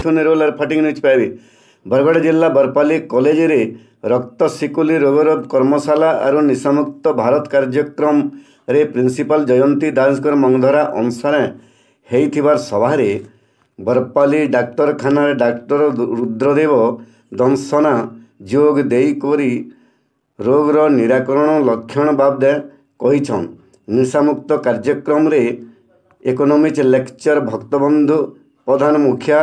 ଠୁ ନିରୋଲାର ଫଟିଂ ନ୍ୟୁଜ୍ ପାଇବେ। बरगढ़ जिला बरपाली कॉलेज रे रक्त सिकुली रोगर कर्मशाला और निशामुक्त भारत कार्यक्रम रे प्रिंसिपल जयंती दास मंगधरा अनुसार होइथिबार सभारे बरपाली डाक्तरखाना डाक्टर रुद्रदेव दंसना जोग देई कोरी रोगर निराकरण लक्षण बाबदे कहिछन। निशामुक्त कार्यक्रम रे इकोनॉमिक्स लेक्चर भक्तबंधु प्रधान मुखिया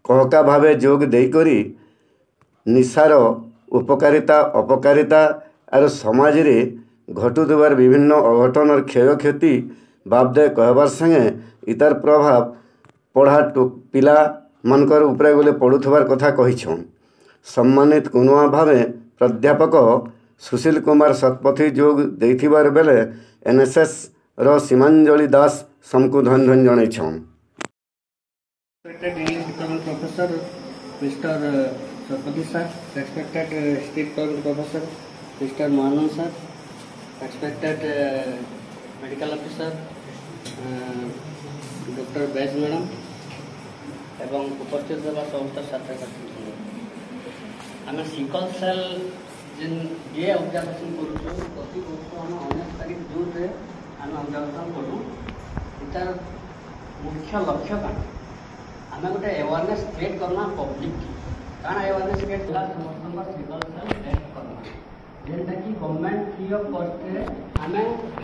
कहका भावे जोग देकरी निशार उपकारिता अपकारिता और समाज रे घटुवार विभिन्न अघटन और क्षयक्षति बाबदे कहबार संगे इतार प्रभाव पढ़ा पिला मानकर उपरे गले पढ़ुथबार कथा कहिछन। सम्मानित कुनुआ भावे प्राध्यापक सुशील कुमार शतपथी जोग देथिबार बेले एनएसएस रो सीमांजलि दास समकु धन धन जणैछन। Respected English Department Professor Mr. Sarpati sir, respected State Department Professor Mr. Manan sir, respected Medical Officer Dr. Baz Madam एवं उपस्थित होगा समस्त छात्र छात्री आम सिकल सेल जिन ये ऑब्जर्वेशन करूँ प्रति वर्ष आम 19 तारीख जून रे आम ऑब्जर्वेशन करूँ इतार मुख्य लक्ष्य कण आम गोटे अवेयरनेस क्रिएट करना पब्लिक की कारण अवेयरनेस क्रिएट कला समस्त सिकल सेल टेस्ट करना जेनटा कि गवर्नमेंट फ्री ऑफ कॉस्ट रे आम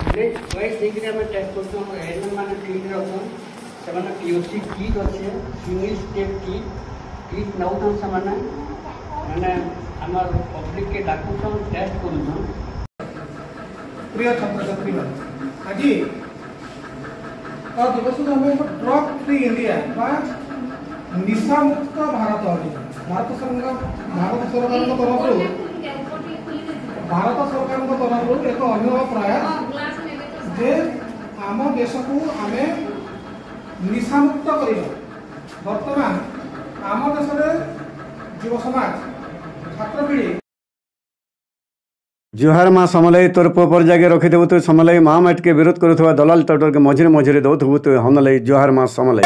विलेज वाइज देख आम टेस्ट करछो हम एएनएम माने फील्ड रे अछन सेमाने पीओसी किट अच्छे सिंगल स्टेप किट नौथन सेमाने माने हमर पब्लिक के डाकुछन टेस्ट करूछन। प्रिय छात्र छात्री आज दिवस हम ड्रग फ्री इंडिया बा निशा मुक्त भारत भारत सरकार तरफ एक अभिनव प्रयास जे आम देश को आम निशा मुक्त कर बर्तमान आम देश युव समाज छात्र पीढ़ी जुहार माँ समलई तोर पुपर जागे रखिदेबु तु समलई माँ माट के विरोध करुवा दलाल टटर के मझिरे मझिरे दौथबु तु हमलई जुहार माँ समलई।